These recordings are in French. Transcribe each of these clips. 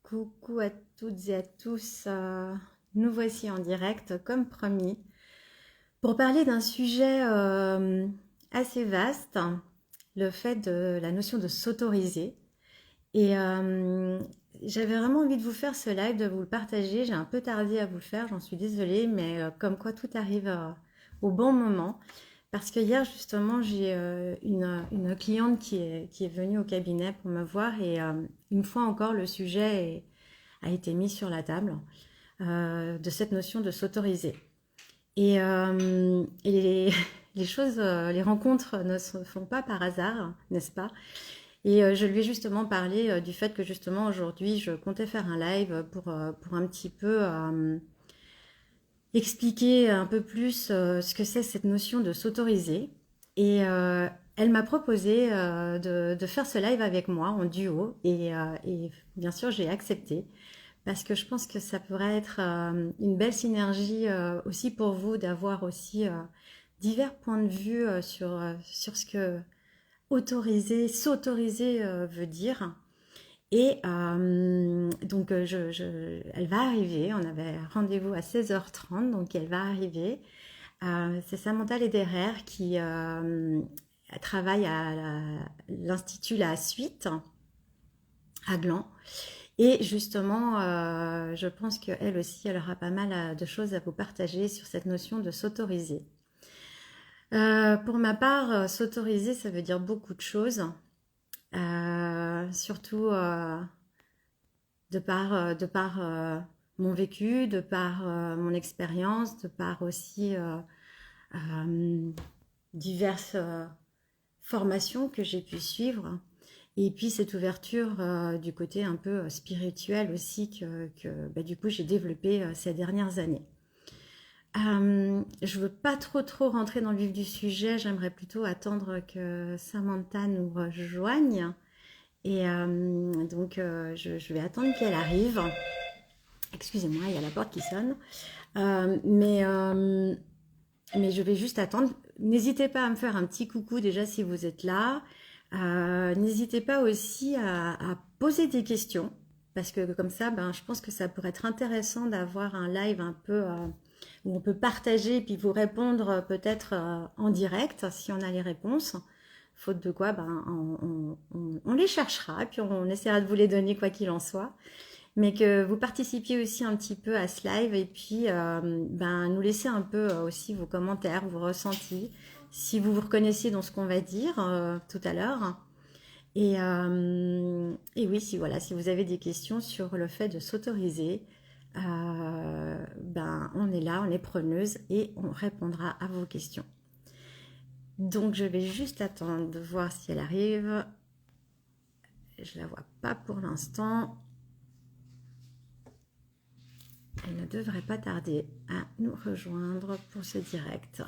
Coucou à toutes et à tous, nous voici en direct comme promis pour parler d'un sujet assez vaste, le fait de la notion de s'autoriser. Et j'avais vraiment envie de vous faire ce live, de vous le partager. J'ai un peu tardé à vous le faire, j'en suis désolée, mais comme quoi tout arrive au bon moment. Parce que hier, justement, j'ai une cliente qui est venue au cabinet pour me voir et une fois encore, le sujet a été mis sur la table de cette notion de s'autoriser. Et les choses, les rencontres ne se font pas par hasard, n'est-ce pas? Et je lui ai justement parlé du fait que justement aujourd'hui, je comptais faire un live pour un petit peu expliquer un peu plus ce que c'est cette notion de s'autoriser. Et elle m'a proposé de faire ce live avec moi en duo. Et bien sûr, j'ai accepté parce que je pense que ça pourrait être une belle synergie aussi pour vous d'avoir aussi divers points de vue sur ce que autoriser, s'autoriser veut dire. Et donc, elle va arriver. On avait rendez-vous à 16h30, donc elle va arriver. C'est Samantha Lederer qui travaille à l'Institut La Suite à Gland. Et justement, je pense qu'elle aussi, elle aura pas mal de choses à vous partager sur cette notion de s'autoriser. Pour ma part, s'autoriser, ça veut dire beaucoup de choses. Surtout de par mon vécu, de par mon expérience, de par aussi euh, diverses formations que j'ai pu suivre. Et puis cette ouverture du côté un peu spirituel aussi que bah, du coup j'ai développé ces dernières années. Je veux pas trop rentrer dans le vif du sujet, j'aimerais plutôt attendre que Samantha nous rejoigne. Et donc je vais attendre qu'elle arrive. Excusez-moi, il y a la porte qui sonne. Euh, mais, euh, mais je vais juste attendre. N'hésitez pas à me faire un petit coucou déjà si vous êtes là. N'hésitez pas aussi à poser des questions. Parce que comme ça, ben, je pense que ça pourrait être intéressant d'avoir un live un peu où on peut partager et puis vous répondre peut-être en direct si on a les réponses. Faute de quoi, ben, on les cherchera et puis on essaiera de vous les donner quoi qu'il en soit, mais que vous participiez aussi un petit peu à ce live et puis ben, nous laisser un peu aussi vos commentaires, vos ressentis, si vous vous reconnaissiez dans ce qu'on va dire tout à l'heure. Et oui, si, voilà, si vous avez des questions sur le fait de s'autoriser, ben, on est là, on est preneuse et on répondra à vos questions. Donc je vais juste attendre de voir si elle arrive. Je la vois pas pour l'instant. Elle ne devrait pas tarder à nous rejoindre pour ce direct.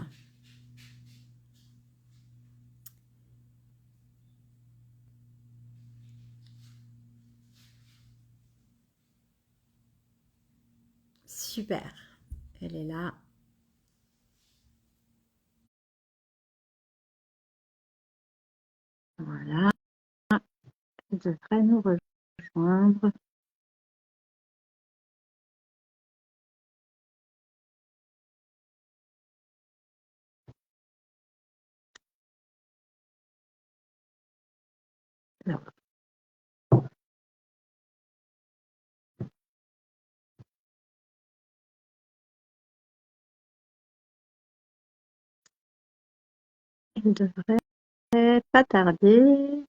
Super, elle est là. Voilà, elle devrait nous rejoindre. Alors, elle devrait pas tarder.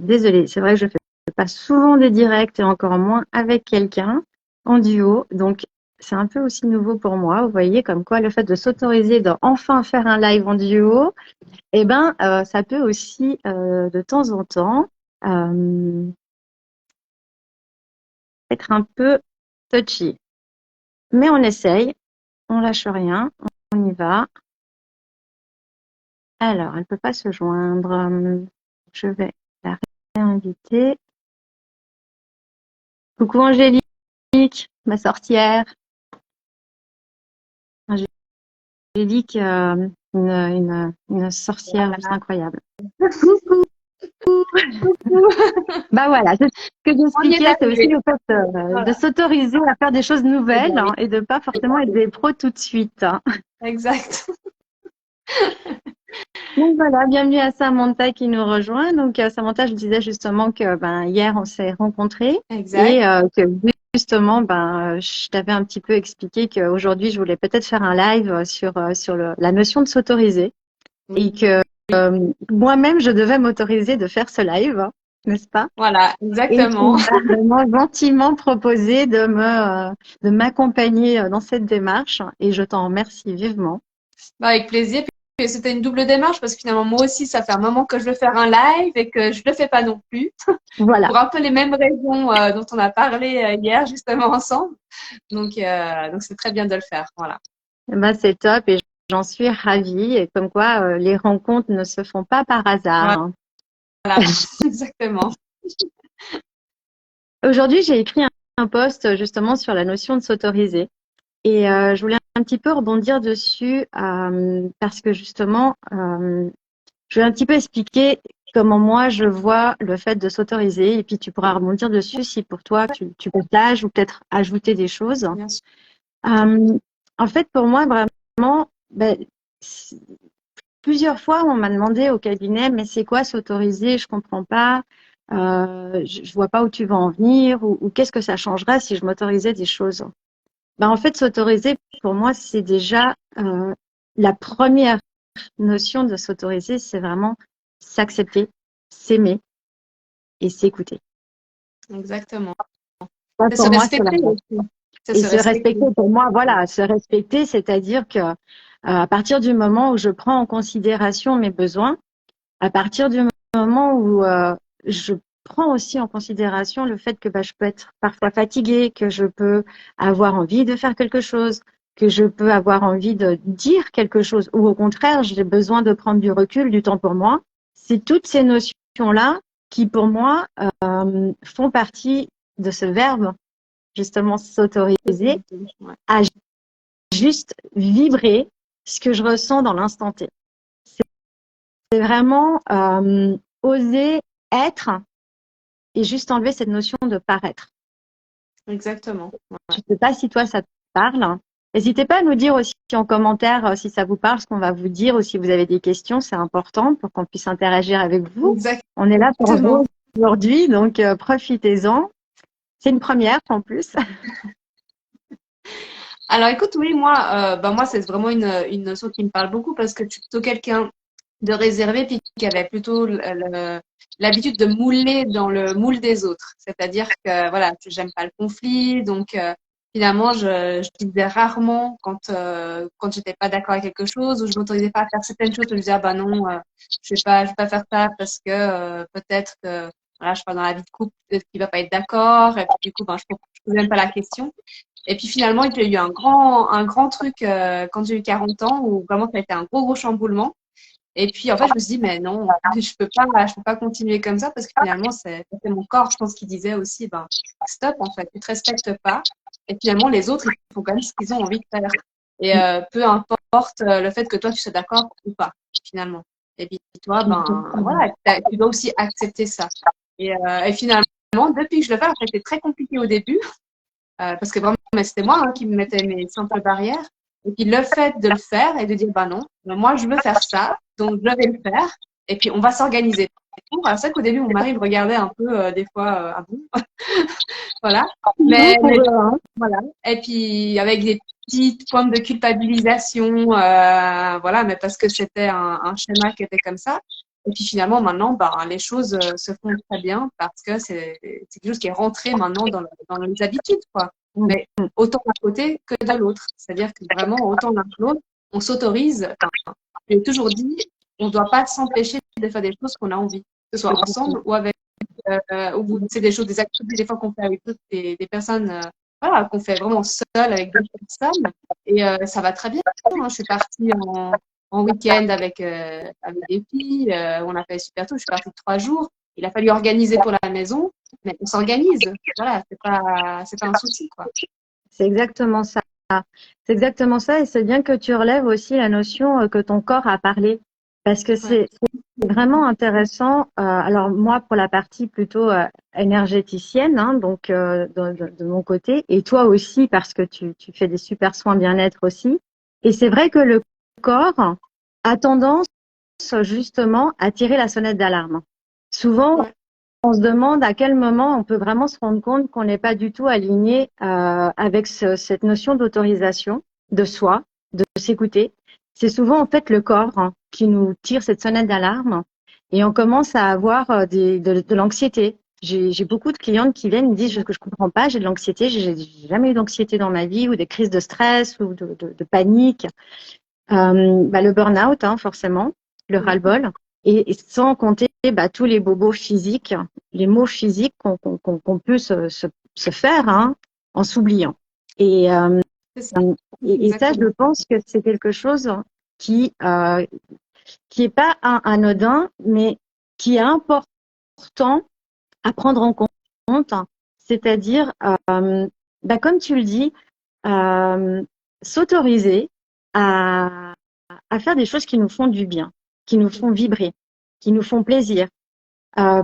Désolée, c'est vrai que je fais pas souvent des directs et encore moins avec quelqu'un en duo. Donc, c'est un peu aussi nouveau pour moi. Vous voyez, comme quoi le fait de s'autoriser d'enfin faire un live en duo, eh ben, ça peut aussi, de temps en temps, euh, être un peu touchy. Mais on essaye, on lâche rien, on y va. Alors, elle ne peut pas se joindre. Je vais la réinviter. Coucou Angélique, ma sorcière. Angélique, une sorcière juste incroyable. Coucou. Bah voilà, c'est ce que On y est j'expliquais, c'est aussi arrivé. le fait de Voilà. s'autoriser à faire des choses Eh ben nouvelles, hein, oui, et de pas forcément être des pros tout de suite, hein. exact. Donc voilà, bienvenue à Samantha qui nous rejoint. Donc Samantha, je disais justement que hier on s'est rencontrés Exact. et que justement je t'avais un petit peu expliqué qu'aujourd'hui je voulais peut-être faire un live sur la notion de s'autoriser et Oui. que moi-même je devais m'autoriser de faire ce live, hein, n'est-ce pas? Voilà, Et tu exactement. m'as vraiment gentiment proposé de m'accompagner dans cette démarche et je t'en remercie vivement. Bah, avec plaisir. Puis c'était une double démarche parce que finalement, moi aussi, ça fait un moment que je veux faire un live et que je le fais pas non plus. Voilà. Pour un peu les mêmes raisons dont on a parlé hier justement ensemble. Donc c'est très bien de le faire. Voilà. C'est top et j'en suis ravie. Et comme quoi, les rencontres ne se font pas par hasard, hein. Voilà, exactement. Aujourd'hui, j'ai écrit un post justement sur la notion de s'autoriser. Et je voulais un petit peu rebondir dessus parce que justement, je vais un petit peu expliquer comment moi je vois le fait de s'autoriser. Et puis tu pourras rebondir dessus si pour toi tu partages ou peut-être ajouter des choses. Bien sûr. En fait, pour moi, vraiment, ben, plusieurs fois, on m'a demandé au cabinet, mais c'est quoi s'autoriser? Je comprends pas. Je vois pas où tu vas en venir ou qu'est-ce que ça changerait si je m'autorisais des choses. Ben, en fait, s'autoriser, pour moi, c'est déjà la première notion de s'autoriser, c'est vraiment s'accepter, s'aimer et s'écouter. Exactement. Ça, C'est se pour moi, c'est la respecter base. aussi. C'est Et se se respecter. respecter, pour moi, voilà, se respecter, c'est-à-dire que à partir du moment où je prends en considération mes besoins, à partir du moment où je prends aussi en considération le fait que je peux être parfois fatiguée, que je peux avoir envie de faire quelque chose, que je peux avoir envie de dire quelque chose, ou au contraire, j'ai besoin de prendre du recul, du temps pour moi. C'est toutes ces notions-là qui, pour moi, font partie de ce verbe, justement, s'autoriser Ouais. à juste vibrer ce que je ressens dans l'instant T. C'est vraiment oser être et juste enlever cette notion de paraître. Exactement. Je Ouais. ne sais pas si toi ça te parle. N'hésitez pas à nous dire aussi en commentaire si ça vous parle, ce qu'on va vous dire ou si vous avez des questions, c'est important pour qu'on puisse interagir avec vous. On est là pour Exactement. vous aujourd'hui, donc profitez-en. C'est une première en plus. Alors écoute, oui, moi c'est vraiment une notion qui me parle beaucoup parce que tu es plutôt quelqu'un de réservé puis qui avait plutôt l'habitude de mouler dans le moule des autres. C'est-à-dire que voilà, j'aime pas le conflit, donc finalement je disais rarement quand j'étais pas d'accord avec quelque chose ou je m'autorisais pas à faire certaines choses, je me disais ah bah non, je vais pas faire ça parce que peut-être que voilà, je suis pas dans la vie de couple, peut-être qu'il va pas être d'accord et puis du coup ben je pose même pas la question. Et puis finalement, il y a eu un grand truc quand j'ai eu 40 ans où vraiment ça a été un gros chamboulement. Et puis en fait, je me suis dit, mais non, je peux pas continuer comme ça parce que finalement, c'est mon corps, je pense, qui disait aussi, ben, stop, en fait, tu te respectes pas. Et finalement, les autres, ils font quand même ce qu'ils ont envie de faire. Et peu importe le fait que toi, tu sois d'accord ou pas, finalement. Et puis toi, ben voilà, tu dois aussi accepter ça. Et finalement, depuis que je le fais, ça a été très compliqué au début parce que vraiment, mais c'était moi qui me mettais mes simples barrières. Et puis le fait de le faire et de dire, bah non, moi je veux faire ça, donc je vais le faire. Et puis on va s'organiser. Alors, c'est vrai qu'au début, mon mari me regardait un peu des fois, ah bon, voilà. Toujours pour Mais eux, hein. voilà. Et puis avec des petites pointes de culpabilisation, voilà, mais parce que c'était un schéma qui était comme ça. Et puis finalement, maintenant, bah, les choses se font très bien parce que c'est quelque chose qui est rentré maintenant dans les habitudes, quoi. Mais autant d'un côté que de l'autre. C'est-à-dire que vraiment, autant l'un que l'autre, on s'autorise. Enfin, j'ai toujours dit, on ne doit pas s'empêcher de faire des choses qu'on a envie, que ce soit ensemble ou avec ou c'est des choses, des activités des fois qu'on fait avec des personnes, voilà, qu'on fait vraiment seul avec d'autres personnes. Et ça va très bien, hein. Je suis partie en week-end avec des filles. On a fait super tout. Je suis partie 3 jours. Il a fallu organiser pour la maison, mais on s'organise. Voilà, c'est pas un souci, quoi. C'est exactement ça. C'est exactement ça et c'est bien que tu relèves aussi la notion que ton corps a parlé. Parce que Ouais. c'est vraiment intéressant. Alors moi, pour la partie plutôt énergéticienne, hein, donc de mon côté, et toi aussi parce que tu fais des super soins bien-être aussi. Et c'est vrai que le corps a tendance justement à tirer la sonnette d'alarme. Souvent, Ouais. on se demande à quel moment on peut vraiment se rendre compte qu'on n'est pas du tout aligné avec cette notion d'autorisation de soi, de s'écouter. C'est souvent en fait le corps hein, qui nous tire cette sonnette d'alarme et on commence à avoir de l'anxiété. J'ai beaucoup de clientes qui viennent et me disent que je comprends pas, j'ai de l'anxiété, j'ai jamais eu d'anxiété dans ma vie ou des crises de stress ou de panique. Le burn-out, hein, forcément, le Mhm. ras-le-bol, et sans compter tous les bobos physiques, les maux physiques qu'on peut se faire hein, en s'oubliant. Et, euh, C'est ça. et ça, je Exactement. pense que c'est quelque chose qui qui est pas anodin, mais qui est important à prendre en compte. C'est-à-dire, comme tu le dis, euh, s'autoriser à faire des choses qui nous font du bien, qui nous font vibrer, qui nous font plaisir.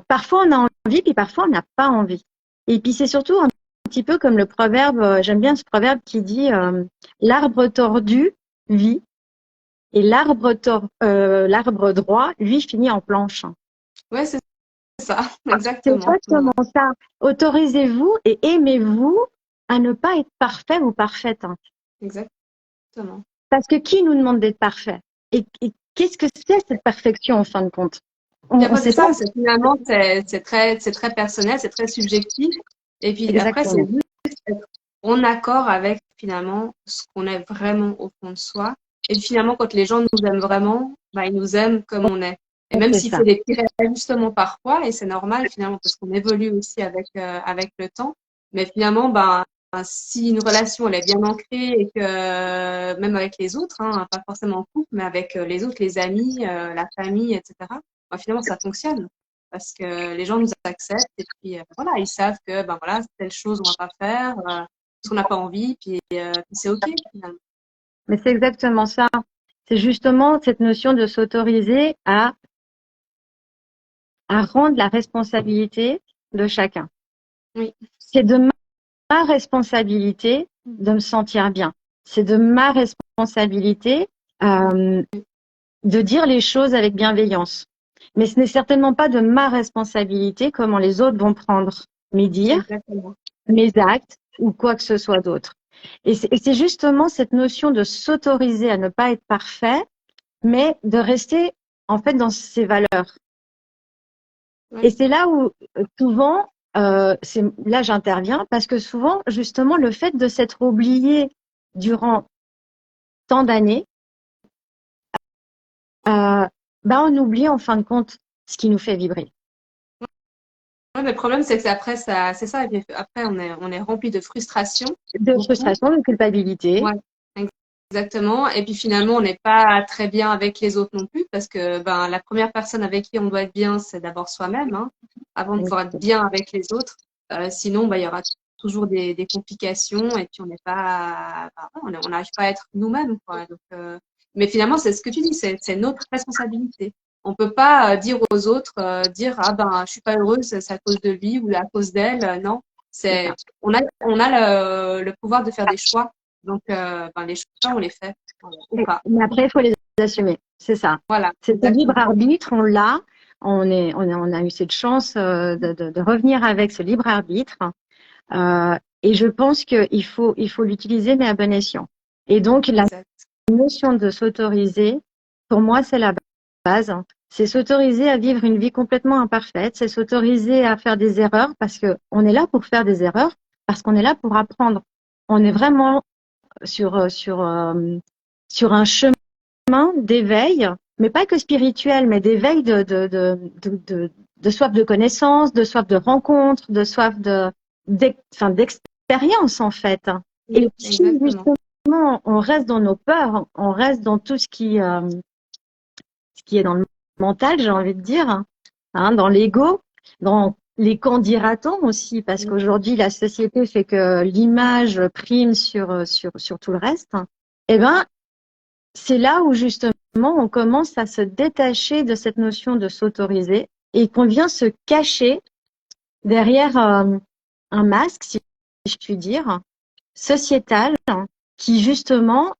Parfois, on a envie, puis parfois, on n'a pas envie. Et puis, c'est surtout un petit peu comme le proverbe, j'aime bien ce proverbe qui dit l'arbre tordu vit et l'arbre droit, lui, finit en planche. Ouais, c'est ça. C'est Exactement. Ouais. exactement ça. Autorisez-vous et aimez-vous à ne pas être parfait ou parfaite. Hein. Exactement. Parce que qui nous demande d'être parfait? Et qu'est-ce que c'est cette perfection en fin de compte? Il n'y a On pas de sait pas ça. Finalement, c'est très personnel, c'est très subjectif. Et puis après, c'est exactement. juste être en accord avec finalement ce qu'on est vraiment au fond de soi. Et finalement, quand les gens nous aiment vraiment, bah, ils nous aiment comme on est. Et même C'est s'il faut ça. des petits réajustements parfois, et c'est normal finalement parce qu'on évolue aussi avec le temps. Mais finalement, ben, si une relation elle est bien ancrée et que même avec les autres, hein, pas forcément en couple, mais avec les autres, les amis, la famille, etc. Ben, finalement, ça fonctionne parce que les gens nous acceptent et puis voilà, ils savent que ben voilà, telle chose on va pas faire parce qu'on n'a pas envie, puis c'est ok finalement. Mais c'est exactement ça. C'est justement cette notion de s'autoriser à rendre la responsabilité de chacun. Oui, C'est de ma responsabilité de me sentir bien. C'est de ma responsabilité euh, de dire les choses avec bienveillance. Mais ce n'est certainement pas de ma responsabilité comment les autres vont prendre mes dires, exactement. mes actes ou quoi que ce soit d'autre. Et c'est justement cette notion de s'autoriser à ne pas être parfait, mais de rester en fait dans ses valeurs. Et Oui, c'est là où souvent, là j'interviens parce que souvent justement le fait de s'être oublié durant tant d'années, euh, on oublie en fin de compte ce qui nous fait vibrer. ouais, mais le problème c'est que après ça, c'est ça. Et puis après on est rempli de frustration, De beaucoup. frustration, de culpabilité. Ouais, exactement. Et puis finalement, on n'est pas très bien avec les autres non plus, parce que ben, la première personne avec qui on doit être bien, c'est d'abord soi-même, hein, avant de pouvoir être bien avec les autres. Sinon, ben, il y aura toujours des complications et puis on n'est pas, ben, on n'arrive pas à être nous-mêmes, quoi. Donc, mais finalement, c'est ce que tu dis, c'est notre responsabilité. On peut pas dire aux autres, dire ah ben je suis pas heureuse, c'est à cause de lui ou à cause d'elle. Non, C'est ça. c'est on a le pouvoir de faire des choix. Donc, ben, les choix, on les fait ou pas. Mais après, il faut les assumer. C'est ça. Voilà, C'est ce libre exactement. arbitre, on l'a. On a eu cette chance de revenir avec ce libre arbitre. Et je pense il faut l'utiliser, mais à bon escient. Et donc, la Exact. notion de s'autoriser, pour moi, c'est la base. C'est s'autoriser à vivre une vie complètement imparfaite. C'est s'autoriser à faire des erreurs parce que on est là pour faire des erreurs, parce qu'on est là pour apprendre. On est vraiment sur un chemin d'éveil, mais pas que spirituel, mais d'éveil de soif de connaissance, de soif de rencontre, de soif d'expérience en fait. Et Oui, si exactement. justement on reste dans nos peurs, on reste dans tout ce qui est dans le mental, j'ai envie de dire, hein, dans l'ego, dans les qu'en dira-t-on aussi, parce Oui, qu'aujourd'hui la société fait que l'image prime sur tout le reste. Eh ben, c'est là où justement on commence à se détacher de cette notion de s'autoriser et qu'on vient se cacher derrière un masque, si je puis dire, sociétal, qui justement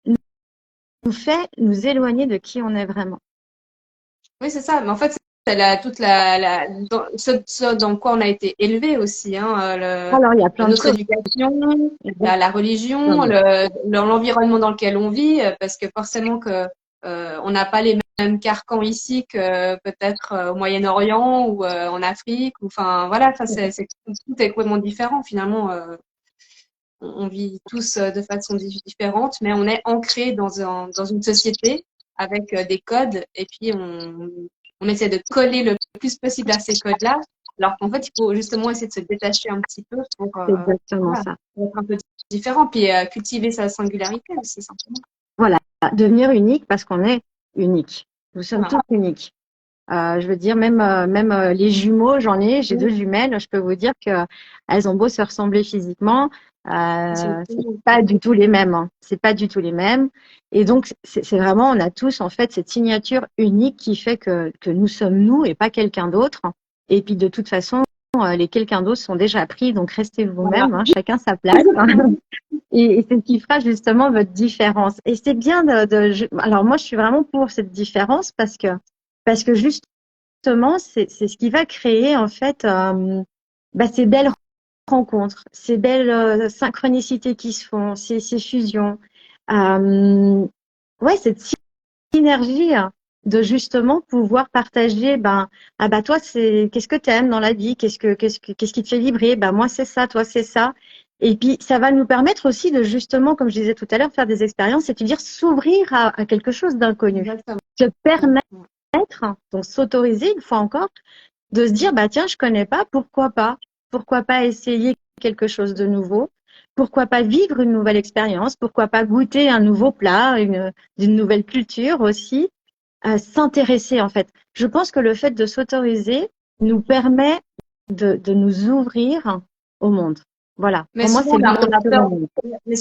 nous fait nous éloigner de qui on est vraiment. Oui, c'est ça. Mais en fait, c'est ce dans quoi on a été élevé aussi, hein, Alors, il y a plein de notre choses. éducation, la religion, l'environnement dans lequel on vit, parce que forcément que on n'a pas les mêmes carcans ici que peut-être au Moyen-Orient ou en Afrique. Ou, enfin, voilà, tout est complètement différent finalement. On vit tous de façon différente, mais on est ancré dans une société avec des codes et puis on essaie de coller le plus possible à ces codes-là, alors qu'en fait, il faut justement essayer de se détacher un petit peu pour, C'est exactement voilà, ça. pour être un peu différent, puis cultiver sa singularité aussi, simplement. Voilà, devenir unique parce qu'on est unique. Nous sommes Voilà. tous uniques. Je veux dire, même les jumeaux, j'ai deux jumelles, je peux vous dire que elles ont beau se ressembler physiquement, c'est pas du tout les mêmes. Hein. C'est pas du tout les mêmes. Et donc, c'est vraiment, on a tous en fait cette signature unique qui fait que nous sommes nous et pas quelqu'un d'autre. Et puis de toute façon, les quelqu'un d'autre sont déjà pris, donc restez vous-même, Voilà. hein, chacun sa place. Et c'est ce qui fera justement votre différence. Et c'est bien alors moi, je suis vraiment pour cette différence parce que justement, c'est ce qui va créer en fait ces belles rencontres, ces belles synchronicités qui se font, ces fusions. Ouais, cette synergie de justement pouvoir partager, toi, qu'est-ce que tu aimes dans la vie, qu'est-ce qui te fait vibrer, moi c'est ça, toi c'est ça. Et puis ça va nous permettre aussi de justement, comme je disais tout à l'heure, faire des expériences, c'est-à-dire s'ouvrir à quelque chose d'inconnu, se permettre, donc s'autoriser une fois encore, de se dire tiens, je connais pas, pourquoi pas essayer quelque chose de nouveau, pourquoi pas vivre une nouvelle expérience, pourquoi pas goûter un nouveau plat, d'une nouvelle culture aussi, s'intéresser en fait. Je pense que le fait de s'autoriser nous permet de nous ouvrir au monde. Voilà. Mais Pour moi, souvent, c'est l'ouverture.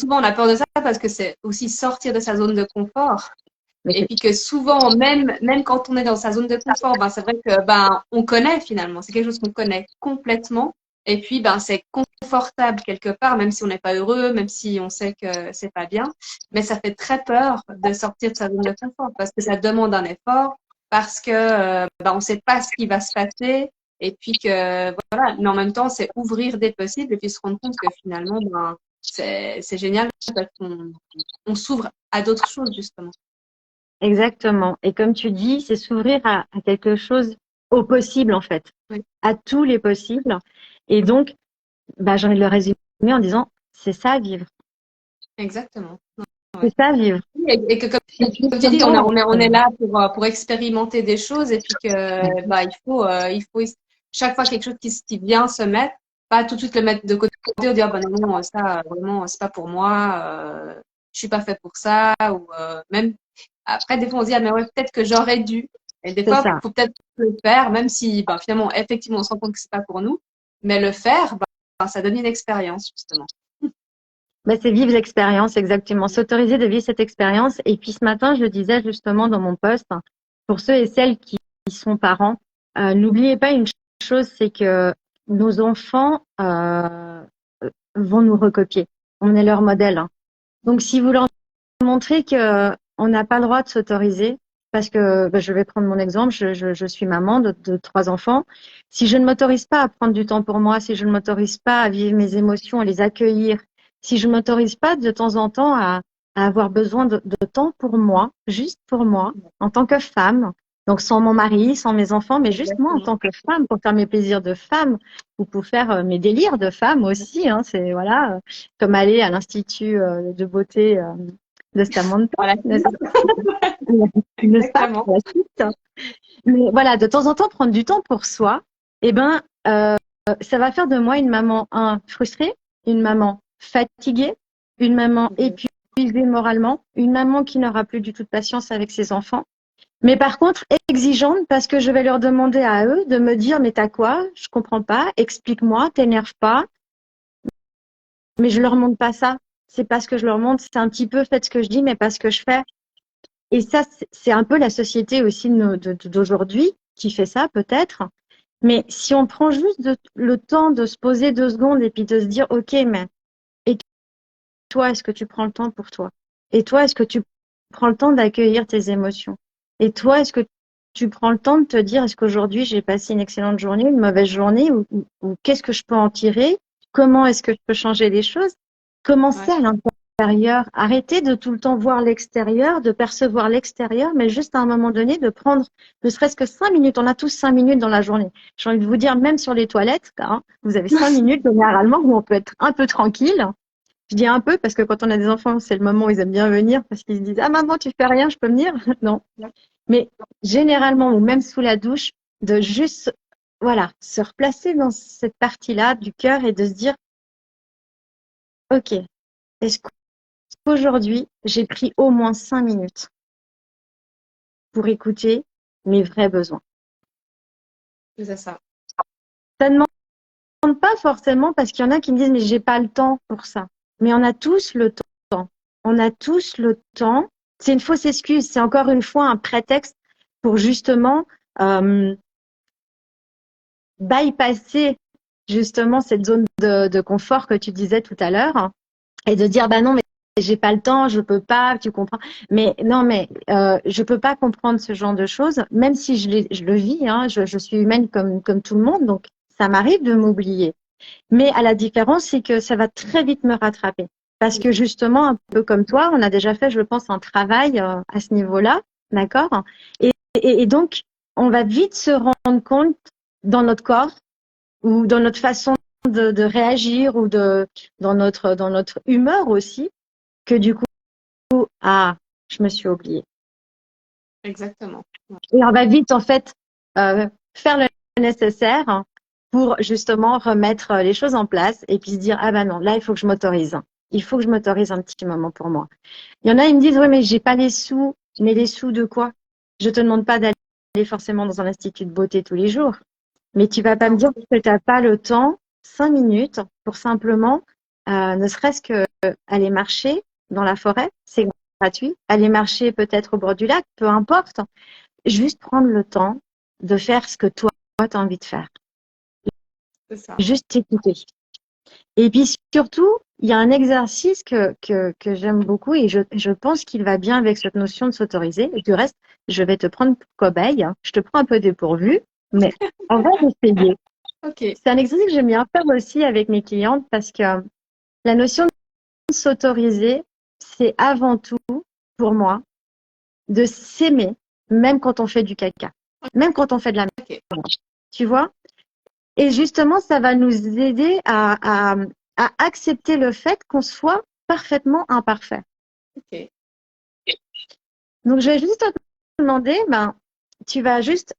on a peur de ça parce que c'est aussi sortir de sa zone de confort. Mais Et puis que souvent, même quand on est dans sa zone de confort, c'est vrai que on connaît finalement. C'est quelque chose qu'on connaît complètement. Et puis c'est confortable quelque part, même si on n'est pas heureux, même si on sait que c'est pas bien. Mais ça fait très peur de sortir de sa zone de confort parce que ça demande un effort, parce que on ne sait pas ce qui va se passer. Et puis que voilà, mais en même temps, c'est ouvrir des possibles et puis se rendre compte que finalement, c'est génial parce qu'on s'ouvre à d'autres choses justement. exactement. Et comme tu dis, c'est s'ouvrir à quelque chose au possible, en fait, Oui. à tous les possibles. Et donc, j'ai envie de le résumer en disant, c'est ça vivre. Exactement. C'est Ouais. ça vivre. Et que comme tu dis, on est là pour expérimenter des choses et puis que il faut chaque fois quelque chose qui vient se mettre, pas tout de suite le mettre de côté ou dire non, ça vraiment c'est pas pour moi, je suis pas fait pour ça ou même après des fois on se dit mais ouais peut-être que j'aurais dû et des C'est fois ça. faut peut-être le faire même si finalement effectivement on se rend compte que c'est pas pour nous, mais le faire ça donne une expérience justement. C'est vivre l'expérience, exactement. S'autoriser de vivre cette expérience. Et puis ce matin, je le disais justement dans mon post, pour ceux et celles qui sont parents, n'oubliez pas une chose, c'est que nos enfants vont nous recopier. On est leur modèle. Hein. Donc si vous leur montrez que on n'a pas le droit de s'autoriser, parce que je vais prendre mon exemple, je suis maman de 3 enfants. Si je ne m'autorise pas à prendre du temps pour moi, si je ne m'autorise pas à vivre mes émotions, à les accueillir, si je ne m'autorise pas de temps en temps à avoir besoin de temps pour moi, juste pour moi, en tant que femme, donc sans mon mari, sans mes enfants, mais juste moi en tant que femme, pour faire mes plaisirs de femme ou pour faire mes délires de femme aussi. Hein, c'est voilà, comme aller à l'institut de beauté de Samantha, Voilà. n'est-ce pas? Exactement. La suite. Mais voilà, de temps en temps, prendre du temps pour soi, ça va faire de moi une maman, frustrée, une maman fatiguée, une maman épuisée moralement, une maman qui n'aura plus du tout de patience avec ses enfants. Mais par contre, exigeante parce que je vais leur demander à eux de me dire, mais t'as quoi? Je comprends pas, explique-moi, t'énerve pas. Mais je leur montre pas ça. C'est pas ce que je leur montre, c'est un petit peu faites ce que je dis, mais pas ce que je fais. Et ça, c'est un peu la société aussi d'aujourd'hui qui fait ça, peut-être. Mais si on prend juste le temps de se poser 2 secondes et puis de se dire, OK, mais et toi, est-ce que tu prends le temps pour toi? Et toi, est-ce que tu prends le temps d'accueillir tes émotions? Et toi, est-ce que tu prends le temps de te dire, est-ce qu'aujourd'hui, j'ai passé une excellente journée, une mauvaise journée, ou qu'est-ce que je peux en tirer? Comment est-ce que je peux changer les choses? Commencer Ouais, à l'intérieur. Arrêter de tout le temps voir l'extérieur, de percevoir l'extérieur, mais juste à un moment donné, de prendre ne serait-ce que 5 minutes. On a tous 5 minutes dans la journée. J'ai envie de vous dire, même sur les toilettes, hein, vous avez 5 minutes généralement où on peut être un peu tranquille. Je dis un peu parce que quand on a des enfants, c'est le moment où ils aiment bien venir parce qu'ils se disent ah maman tu fais rien, je peux venir? Non. Mais généralement ou même sous la douche, de juste voilà se replacer dans cette partie-là du cœur et de se dire ok, est-ce qu'aujourd'hui j'ai pris au moins 5 minutes pour écouter mes vrais besoins? c'est ça. Ça ne demande pas forcément parce qu'il y en a qui me disent mais j'ai pas le temps pour ça. Mais on a tous le temps. On a tous le temps. C'est une fausse excuse. C'est encore une fois un prétexte pour justement euh, bypasser justement cette zone de confort que tu disais tout à l'heure et de dire bah non mais j'ai pas le temps, je peux pas, tu comprends. Mais non mais je peux pas comprendre ce genre de choses, même si je le vis. Hein, je suis humaine comme tout le monde, donc ça m'arrive de m'oublier. Mais à la différence, c'est que ça va très vite me rattraper. Parce que justement, un peu comme toi, on a déjà fait, je pense, un travail à ce niveau-là, d'accord? Et donc, on va vite se rendre compte dans notre corps ou dans notre façon de réagir ou dans notre humeur aussi, que du coup, ah, je me suis oubliée. Exactement. Ouais. Et on va vite, en fait, faire le nécessaire pour justement remettre les choses en place et puis se dire, ah ben non, là, il faut que je m'autorise. Il faut que je m'autorise un petit moment pour moi. Il y en a, ils me disent, oui, mais j'ai pas les sous. Mais les sous de quoi? Je te demande pas d'aller forcément dans un institut de beauté tous les jours. Mais tu vas pas me Non. dire que tu n'as pas le temps, 5 minutes, pour simplement, ne serait-ce que aller marcher dans la forêt, c'est gratuit. Aller marcher peut-être au bord du lac, peu importe. Juste prendre le temps de faire ce que toi, tu as envie de faire. C'est ça. Juste t'écouter. Et puis surtout, il y a un exercice que j'aime beaucoup et je pense qu'il va bien avec cette notion de s'autoriser. Du reste, je vais te prendre pour cobaye. Je te prends un peu dépourvu, mais on va essayer. Ok. C'est un exercice que j'aime bien faire aussi avec mes clientes parce que la notion de s'autoriser, c'est avant tout, pour moi, de s'aimer, même quand on fait du caca, même quand on fait de la Ok. merde. Tu vois? Et justement, ça va nous aider à accepter le fait qu'on soit parfaitement imparfait. Ok. Donc, je vais juste te demander, ben, tu vas juste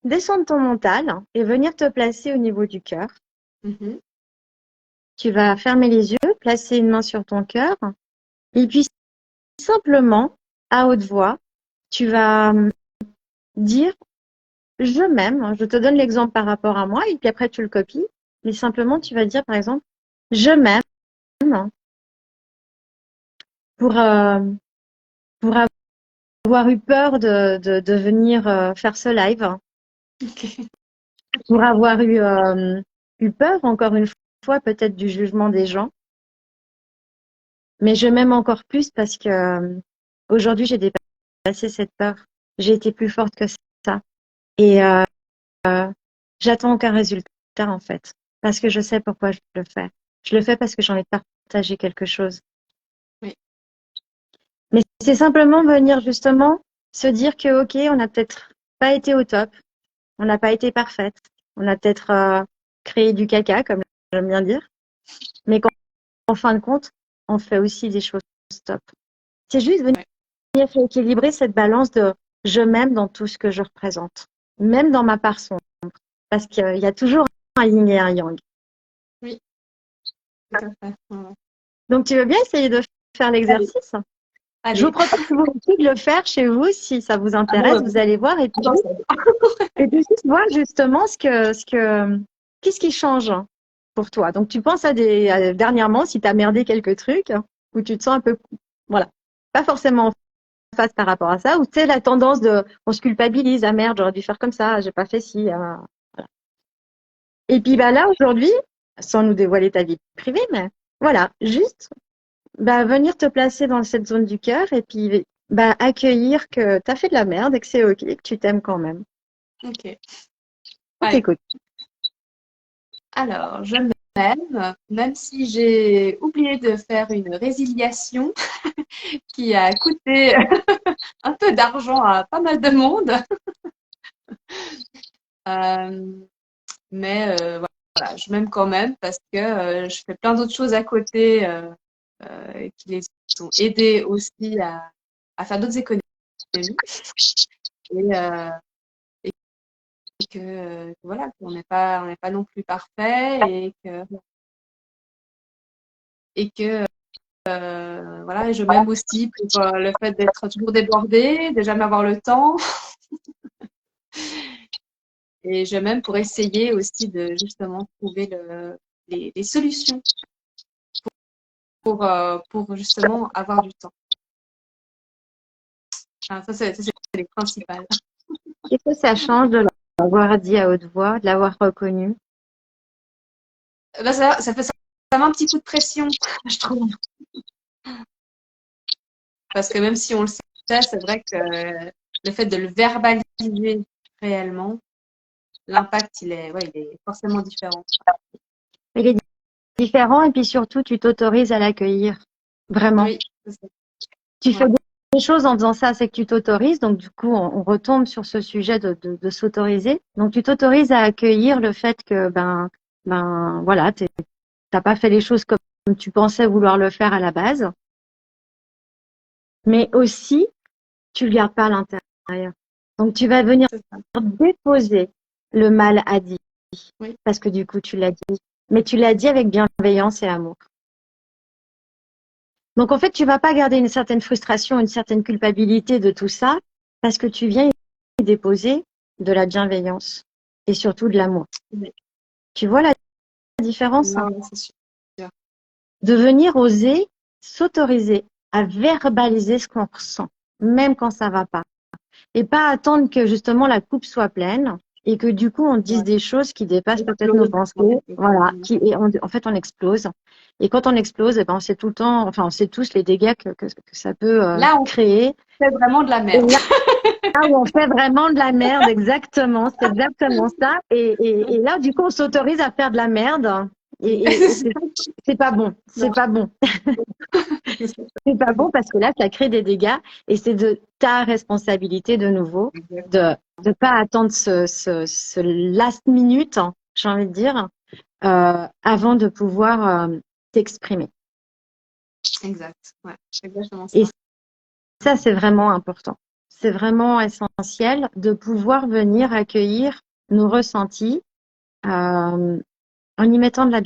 descendre ton mental et venir te placer au niveau du cœur. Mhm. Tu vas fermer les yeux, placer une main sur ton cœur et puis simplement, à haute voix, tu vas dire je m'aime. Je te donne l'exemple par rapport à moi et puis après tu le copies. Mais simplement, tu vas dire par exemple je m'aime pour, pour avoir eu peur de venir faire ce live, Ok. pour avoir eu peur, encore une fois, peut-être du jugement des gens. Mais je m'aime encore plus parce que aujourd'hui, j'ai dépassé cette peur. J'ai été plus forte que ça. Et j'attends aucun résultat, en fait. Parce que je sais pourquoi je le fais. Je le fais parce que j'ai envie de partager quelque chose. Oui. Mais c'est simplement venir justement se dire que, OK, on n'a peut-être pas été au top. On n'a pas été parfaite. On a peut-être créé du caca, comme j'aime bien dire. Mais qu'en fin de compte, on fait aussi des choses top. C'est juste venir Ouais. équilibrer cette balance de je m'aime dans tout ce que je représente, même dans ma part sombre. Parce qu'il y a toujours un yin et un yang. Oui. Tout à fait. Ouais. Donc, tu veux bien essayer de faire Allez. l'exercice? Je vous Allez. propose vous aussi de le faire chez vous si ça vous Ah bon, intéresse. Vous allez voir j'enseigne. et puis juste voir justement qu'est-ce qui change pour toi. Donc, tu penses dernièrement si tu as merdé quelques trucs ou tu te sens un peu, voilà, pas forcément face par rapport à ça, ou tu sais, la tendance de, on se culpabilise, ah merde, j'aurais dû faire comme ça, j'ai pas fait ci. Voilà. Et puis bah là, aujourd'hui, sans nous dévoiler ta vie privée, mais voilà, juste bah, venir te placer dans cette zone du cœur et puis bah, accueillir que tu as fait de la merde et que c'est ok, que tu t'aimes quand même. Ok. On Allez. t'écoute. Alors, je m'aime, même si j'ai oublié de faire une résiliation qui a coûté un peu d'argent à pas mal de monde. Mais voilà, je m'aime quand même parce que je fais plein d'autres choses à côté qui les ont aidés aussi à faire d'autres économies. Et, euh, et que voilà, on n'est pas non plus parfait et que voilà, je m'aime aussi pour le fait d'être toujours débordée, de jamais avoir le temps. Et je m'aime pour essayer aussi de justement trouver les solutions pour justement avoir du temps. Enfin, ça, c'est les principales. Qu'est-ce que ça change de l'avoir dit à haute voix, de l'avoir reconnu? Bah, ça met un petit coup de pression, je trouve. Parce que même si on le sait, c'est vrai que le fait de le verbaliser réellement, l'impact, il est forcément différent. Il est différent et puis surtout, tu t'autorises à l'accueillir. Vraiment. Oui, c'est ça. Tu fais Ouais. des choses en faisant ça, c'est que tu t'autorises. Donc, du coup, on retombe sur ce sujet de s'autoriser. Donc, tu t'autorises à accueillir le fait que, voilà, t'as pas fait les choses comme tu pensais vouloir le faire à la base. Mais aussi, tu le gardes pas à l'intérieur. Donc, tu vas venir C'est ça. déposer le mal à dit. Oui. Parce que du coup, tu l'as dit. Mais tu l'as dit avec bienveillance et amour. Donc, en fait, tu vas pas garder une certaine frustration, une certaine culpabilité de tout ça, parce que tu viens y déposer de la bienveillance et surtout de l'amour. Oui. Tu vois la différence? Non, c'est sûr. De venir oser s'autoriser à verbaliser ce qu'on ressent, même quand ça va pas. Et pas attendre que justement la coupe soit pleine et que du coup on dise Ouais. des choses qui dépassent peut-être nos Explose. pensées, voilà, en fait on explose. Et quand on explose, eh ben on sait tout le temps, enfin on sait tous les dégâts que ça peut Là, on créer. fait vraiment de la Et merde. là où on fait vraiment de la merde, exactement, c'est exactement ça. Et là du coup on s'autorise à faire de la merde. Et c'est pas bon, c'est Non. pas bon. C'est pas bon parce que là, ça crée des dégâts et c'est de ta responsabilité de nouveau de Exactement. ne pas attendre ce last minute, hein, j'ai envie de dire, avant de pouvoir t'exprimer. Exact. Ouais, c'est exactement Et ça. ça, c'est vraiment important. C'est vraiment essentiel de pouvoir venir accueillir nos ressentis en y mettant de la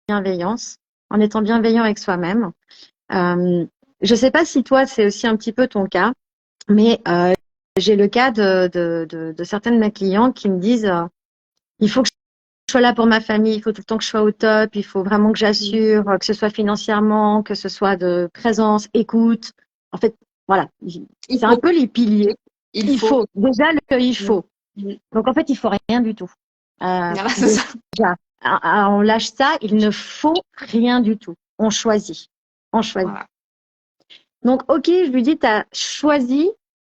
bienveillance, en étant bienveillant avec soi-même. Je ne sais pas si toi, c'est aussi un petit peu ton cas. Mais j'ai le cas de certains de mes clients qui me disent il faut que je sois là pour ma famille, il faut tout le temps que je sois au top, il faut vraiment que j'assure, que ce soit financièrement, que ce soit de présence, écoute. En fait, voilà, Il c'est un faut. peu les piliers. Il Il faut. faut, déjà il Mm. faut. Mm. Donc en fait, il faut rien du tout. Voilà, c'est ça. Déjà, on lâche ça, il ne faut rien du tout. On choisit. On choisit. Voilà. Donc, ok, je lui dis, tu as choisi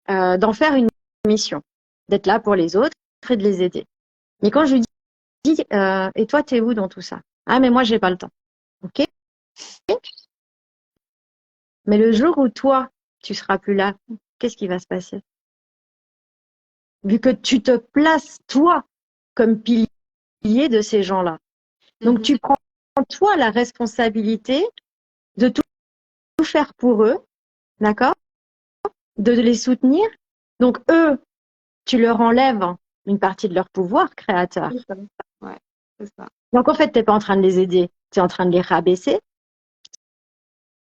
d'en faire une mission, d'être là pour les autres et de les aider. Mais quand je lui dis, et toi, t'es où dans tout ça? Ah, mais moi, j'ai pas le temps. Ok? Mais le jour où toi, tu seras plus là, qu'est-ce qui va se passer? Vu que tu te places, toi, comme pilier de ces gens-là. Donc, Mhm. tu prends, toi, la responsabilité de tout faire pour eux, d'accord? De les soutenir. Donc, eux, tu leur enlèves une partie de leur pouvoir créateur. C'est ça. Ouais, c'est ça. Donc, en fait, tu n'es pas en train de les aider, tu es en train de les rabaisser,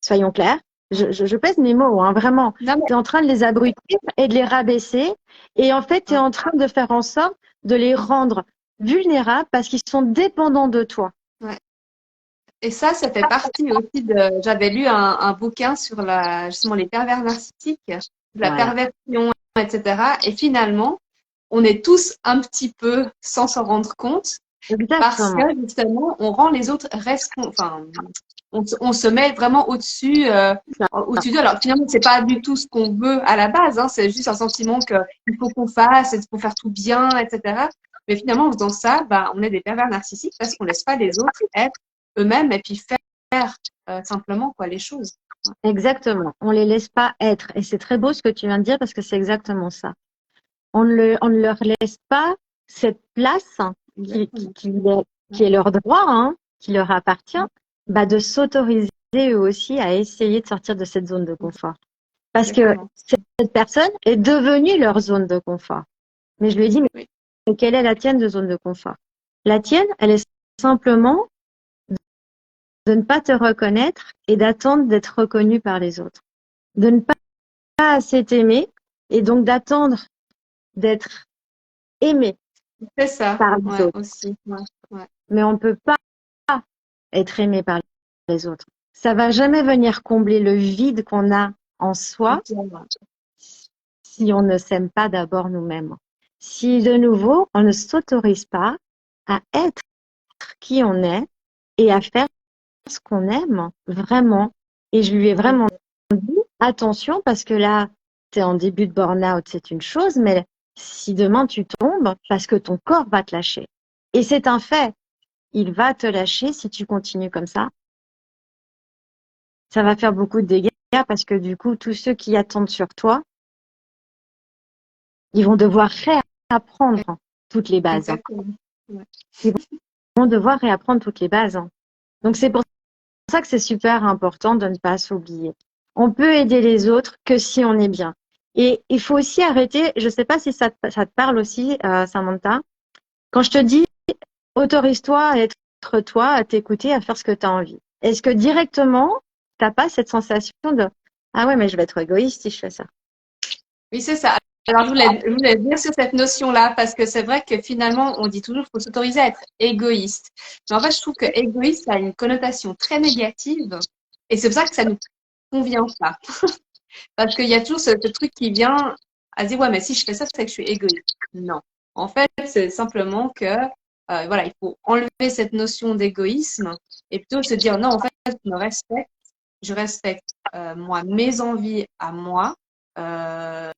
soyons clairs. Je pèse mes mots, hein, vraiment. Non, Tu es en train de les abrutir et de les rabaisser. Et en fait, tu es mais, en train de faire en sorte de les rendre vulnérables parce qu'ils sont dépendants de toi. ouais. Et ça fait partie aussi de. J'avais lu un bouquin sur justement les pervers narcissiques. de la Voilà. perversion, etc. Et finalement, on est tous un petit peu sans s'en rendre compte parce que Exactement. justement, on rend les autres enfin, on se met vraiment au-dessus d'eux. Alors finalement, c'est pas du tout ce qu'on veut à la base, hein, c'est juste un sentiment qu'il faut qu'on fasse, il faut faire tout bien, etc. Mais finalement, en faisant ça, bah, on est des pervers narcissiques parce qu'on laisse pas les autres être eux-mêmes et puis faire simplement quoi les choses. Exactement. On les laisse pas être. Et c'est très beau ce que tu viens de dire parce que c'est exactement ça. On ne leur laisse pas cette place qui, qui, Exactement. qui, qui est leur droit, hein, qui leur appartient, bah, de s'autoriser eux aussi à essayer de sortir de cette zone de confort. Parce que Exactement. cette personne est devenue leur zone de confort. Mais je lui ai dit, Oui. mais quelle est la tienne de zone de confort? La tienne, elle est simplement de ne pas te reconnaître et d'attendre d'être reconnu par les autres. De ne pas assez t'aimer et donc d'attendre d'être aimé C'est ça, par les ouais, autres. aussi. Ouais, ouais. Mais on ne peut pas être aimé par les autres. Ça va jamais venir combler le vide qu'on a en soi si on ne s'aime pas d'abord nous-mêmes. Si de nouveau, on ne s'autorise pas à être qui on est et à faire ce qu'on aime vraiment. Et je lui ai vraiment dit, attention, parce que là, tu es en début de burn-out, c'est une chose, mais si demain tu tombes, parce que ton corps va te lâcher. Et c'est un fait, il va te lâcher si tu continues comme ça. Ça va faire beaucoup de dégâts parce que du coup, tous ceux qui attendent sur toi, ils vont devoir réapprendre toutes les bases. Exactement. Ouais. Ils vont devoir réapprendre toutes les bases. Donc c'est pour ça que c'est super important de ne pas s'oublier. On peut aider les autres que si on est bien. Et il faut aussi arrêter, je ne sais pas si ça te parle aussi, Samantha, quand je te dis autorise-toi à être toi, à t'écouter, à faire ce que tu as envie. Est-ce que directement, tu n'as pas cette sensation de ah ouais, mais je vais être égoïste si je fais ça? Oui, c'est ça. Alors, je voulais dire sur cette notion-là, parce que c'est vrai que finalement, on dit toujours qu'il faut s'autoriser à être égoïste. Mais en fait, je trouve que égoïste a une connotation très négative, et c'est pour ça que ça nous convient pas. Parce qu'il y a toujours ce truc qui vient à se dire, ouais, mais si je fais ça, c'est que je suis égoïste. Non. En fait, c'est simplement que, voilà, il faut enlever cette notion d'égoïsme et plutôt se dire, non, en fait, je respecte, moi, mes envies à moi, euh,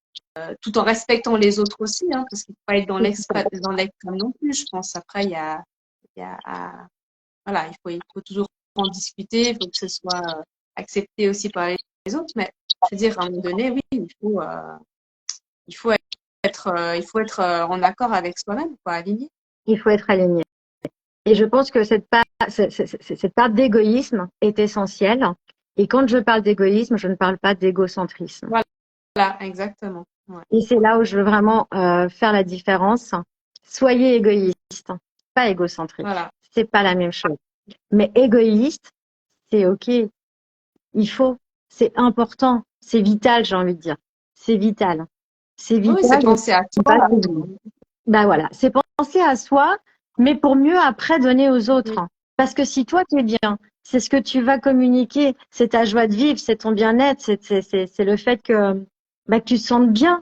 tout en respectant les autres aussi, hein, parce qu'il ne faut pas être dans l'extrême non plus, je pense. Après, voilà, il faut toujours en discuter, il faut que ce soit accepté aussi par les autres, mais je veux dire, à un moment donné, oui, il faut être en accord avec soi-même, quoi, aligné. Il faut être aligné. Et je pense que cette part d'égoïsme est essentielle. Et quand je parle d'égoïsme, je ne parle pas d'égocentrisme. Voilà, exactement. Ouais. Et c'est là où je veux vraiment faire la différence. Soyez égoïste, pas égocentrique. Voilà. C'est pas la même chose. Mais égoïste, c'est OK. Il faut, c'est important, c'est vital, j'ai envie de dire. C'est vital. C'est Oui, c'est vital de penser à ne toi. pas s'oublier. Ben voilà, c'est penser à soi, mais pour mieux après donner aux Oui, autres. Parce que si toi tu es bien, c'est ce que tu vas communiquer, c'est ta joie de vivre, c'est ton bien-être, c'est le fait que tu te sentes bien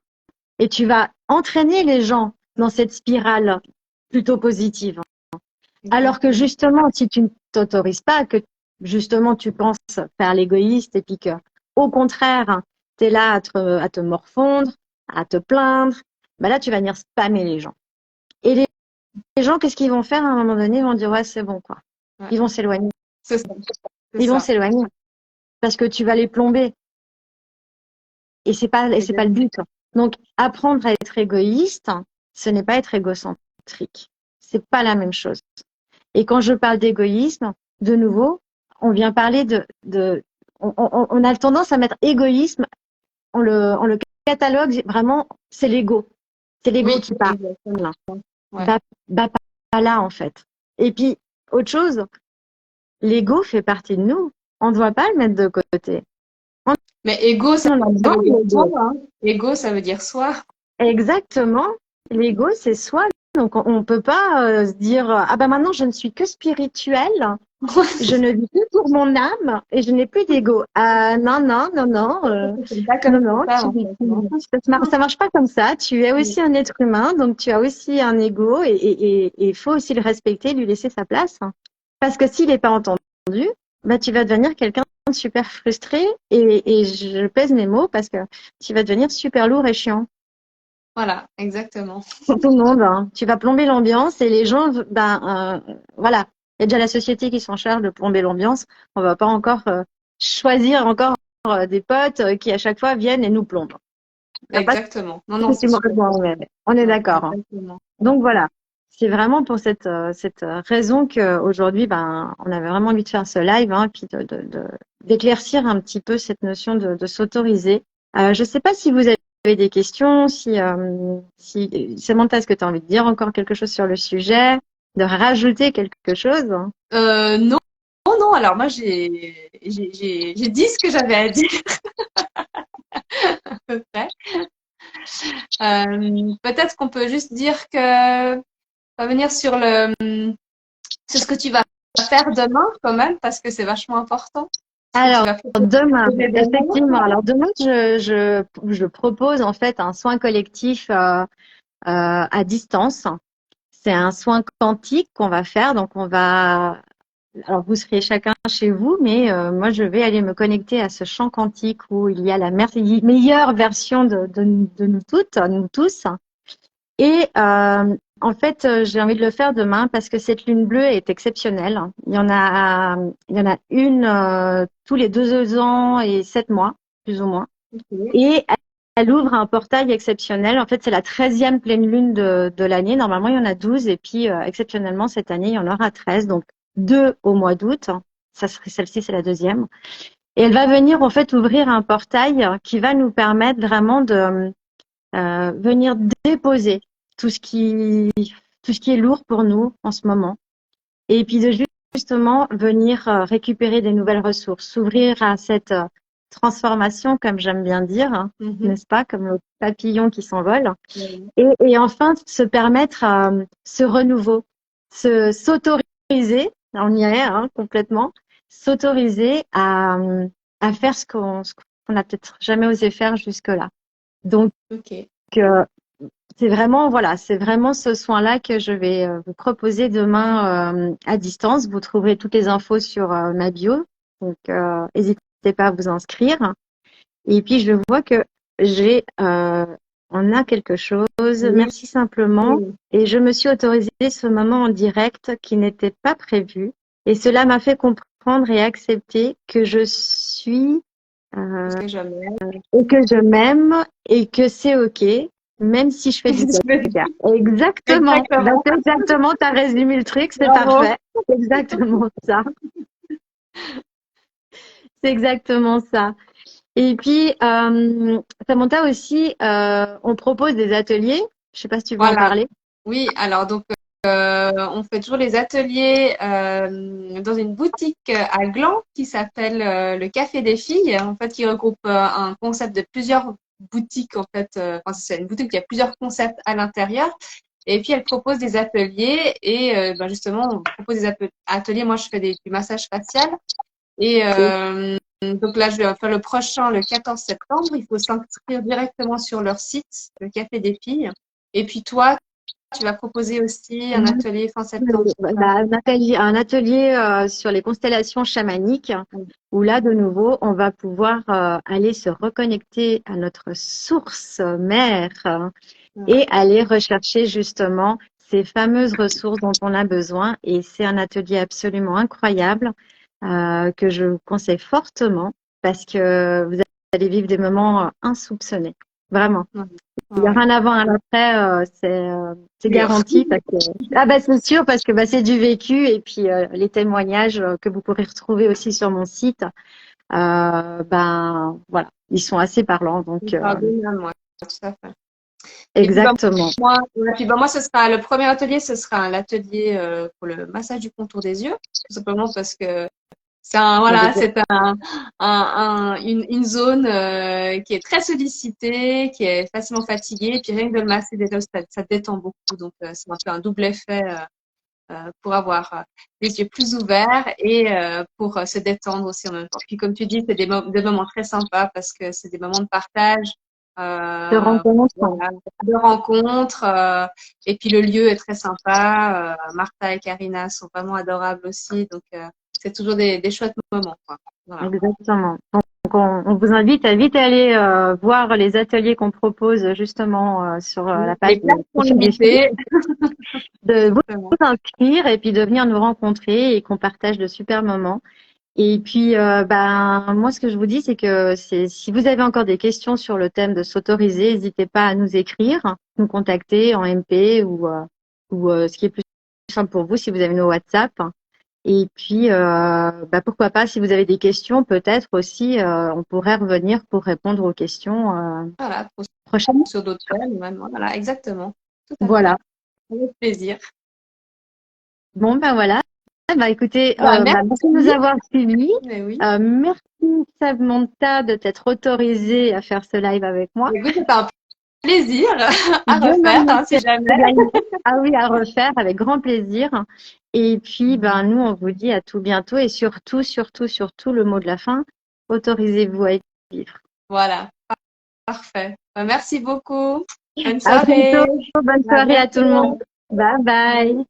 et tu vas entraîner les gens dans cette spirale plutôt positive. Alors que exactement. justement, si tu ne t'autorises pas, que justement tu penses faire l'égoïste et puis que au contraire, tu es là à te morfondre, à te plaindre, ben là tu vas venir spammer les gens. Et les gens, qu'est-ce qu'ils vont faire à un moment donné? Ils vont dire ouais, c'est bon quoi. Ouais. Ils vont s'éloigner. C'est ça. C'est Ils vont ça. s'éloigner parce que tu vas les plomber et c'est pas le Exactement. but. Donc apprendre à être égoïste, ce n'est pas être égocentrique. C'est pas la même chose. Et quand je parle d'égoïsme, de nouveau, on vient parler on a tendance à mettre égoïsme, on le catalogue vraiment, c'est l'ego. C'est l'ego Oui, qui parle. exactement. Ouais. Bah, bah, pas là, en fait. Et puis, autre chose, l'ego fait partie de nous. On ne doit pas le mettre de côté. Mais ego, ça On a ça besoin veut de dire soi, l'ego. hein. Ego, ça veut dire soi. Exactement. L'ego, c'est soi. Donc, on peut pas se dire, ah ben maintenant, je ne suis que spirituel Je ne vis plus pour mon âme et je n'ai plus d'ego. Ah non, non, non, non. C'est pas Non, comme non, ça, en fait, non. ça marche pas comme ça. Tu es aussi un être humain, donc tu as aussi un ego et il faut aussi le respecter, lui laisser sa place. Parce que s'il n'est pas entendu, bah, tu vas devenir quelqu'un de super frustré et je pèse mes mots parce que tu vas devenir super lourd et chiant Voilà, exactement. pour tout le monde, hein. Tu vas plomber l'ambiance et les gens, voilà. Il y a déjà la société qui s'en charge de plomber l'ambiance. On va pas encore choisir encore des potes qui à chaque fois viennent et nous plombent. Il y a pas Exactement. Non, non, c'est effectivement, sûr. on est Ouais, d'accord, hein. exactement. Donc voilà, c'est vraiment pour cette raison qu'aujourd'hui, on avait vraiment envie de faire ce live, hein, puis d'éclaircir un petit peu cette notion de s'autoriser. Je ne sais pas si vous avez des questions, si Samantha, est-ce que tu as envie de dire encore quelque chose sur le sujet, de rajouter quelque chose? Non, non, non. Alors moi, j'ai dit ce que j'avais à dire à peu près. Peut-être qu'on peut juste dire que revenir sur sur ce que tu vas faire demain quand même, parce que c'est vachement important. Ce que tu Alors, vas demain, proposer demain. effectivement, alors demain, je propose en fait un soin collectif à distance. C'est un soin quantique qu'on va faire. Donc, alors vous serez chacun chez vous, mais moi, je vais aller me connecter à ce champ quantique où il y a la meilleure version de nous toutes, nous tous. Et en fait, j'ai envie de le faire demain parce que cette lune bleue est exceptionnelle. Il y en a une tous les 2 ans et 7 mois, plus ou moins. Ok. Et elle ouvre un portail exceptionnel. En fait, c'est la 13e pleine lune de l'année. Normalement, il y en a 12. Et puis, exceptionnellement, cette année, il y en aura 13. Donc, 2 au mois d'août. Ça serait celle-ci, c'est la deuxième. Et elle va venir, en fait, ouvrir un portail qui va nous permettre vraiment de venir déposer tout ce qui, tout ce qui est lourd pour nous en ce moment. Et puis, de justement venir récupérer des nouvelles ressources, s'ouvrir à cette transformation, comme j'aime bien dire, hein, Mhm. n'est-ce pas, comme le papillon qui s'envole, Ouais. et enfin se permettre ce renouveau, s'autoriser, on y est hein, complètement, s'autoriser à faire ce qu'on n'a peut-être jamais osé faire jusque-là. Donc, Ok. euh, c'est vraiment ce soin-là que je vais vous proposer demain à distance. Vous trouverez toutes les infos sur ma bio, donc n'hésitez pas à vous inscrire. Et puis je vois que on a quelque chose. Oui. Merci simplement. Oui. Et je me suis autorisé ce moment en direct qui n'était pas prévu. Et cela m'a fait comprendre et accepter que je suis Parce euh, que jamais. et que je m'aime et que c'est OK, même si je fais du caca. Exactement. Bah, Exactement. c'est exactement, t'as résumé le truc, c'est Bravo. parfait. C'est exactement ça. C'est exactement ça. Et puis, Samantha aussi, on propose des ateliers. Je sais pas si tu veux en Voilà. parler. Oui, alors donc on fait toujours les ateliers dans une boutique à Gland qui s'appelle le Café des filles, en fait, qui regroupe un concept de plusieurs boutiques, en fait. Enfin, c'est une boutique qui a plusieurs concepts à l'intérieur. Et puis, elle propose des ateliers et ben, justement, on propose des ateliers. Moi, je fais du massage facial. Et donc là, je vais faire le prochain le 14 septembre. Il faut s'inscrire directement sur leur site, le Café des filles. Et puis toi, tu vas proposer aussi un atelier fin septembre, c'est ça? Un atelier sur les constellations chamaniques, où là, de nouveau, on va pouvoir aller se reconnecter à notre source mère Voilà. et aller rechercher justement ces fameuses ressources dont on a besoin. Et c'est un atelier absolument incroyable que je vous conseille fortement parce que vous allez vivre des moments insoupçonnés. Vraiment. Ouais. Il y Ouais, aura ouais. un avant, un après, c'est Sûr. garanti parce que c'est sûr parce que c'est du vécu et puis les témoignages que vous pourrez retrouver aussi sur mon site, voilà, ils sont assez parlants donc Pardonne moi, tout à fait. Et puis, exactement. moi, ce sera le premier atelier, ce sera l'atelier pour le massage du contour des yeux, tout simplement parce que voilà, c'est une zone qui est très sollicitée, qui est facilement fatiguée, et puis rien que de le masser déjà, ça détend beaucoup, donc c'est un peu un double effet pour avoir les yeux plus ouverts et pour se détendre aussi en même temps. Puis comme tu dis, c'est des moments très sympas parce que c'est des moments de partage, De rencontre. voilà, de rencontres. Et puis le lieu est très sympa. Martha et Karina sont vraiment adorables aussi, donc c'est toujours des chouettes moments, quoi. Voilà. Exactement. Donc, on vous invite à vite aller voir les ateliers qu'on propose justement sur la page Les places sont du site, limitées. de vous Exactement. inscrire et puis de venir nous rencontrer et qu'on partage de super moments. Et puis, ben, moi, ce que je vous dis, c'est que si vous avez encore des questions sur le thème de s'autoriser, n'hésitez pas à nous écrire, nous contacter en MP ou ce qui est plus simple pour vous, si vous avez nos WhatsApp. Et puis, bah, pourquoi pas, si vous avez des questions, peut-être aussi, on pourrait revenir pour répondre aux questions Voilà, prochainement. sur d'autres thèmes, même. Voilà, exactement. Tout à fait. Voilà. Avec plaisir. Bon, ben voilà. Bah, écoutez, Bah, bah, merci de nous merci. avoir suivis. Mais oui. Merci, Samantha, de t'être autorisée à faire ce live avec moi. Écoute, c'était un plaisir à Bonne refaire, hein, si année jamais. également. Ah oui, à refaire avec grand plaisir. Et puis, ben, nous, on vous dit à tout bientôt et surtout, surtout, surtout, le mot de la fin, autorisez-vous à vivre. Voilà. Parfait. Bah, merci beaucoup. Bonne À bientôt. soirée. Bonne À soirée à tout le bientôt. monde. Bye bye.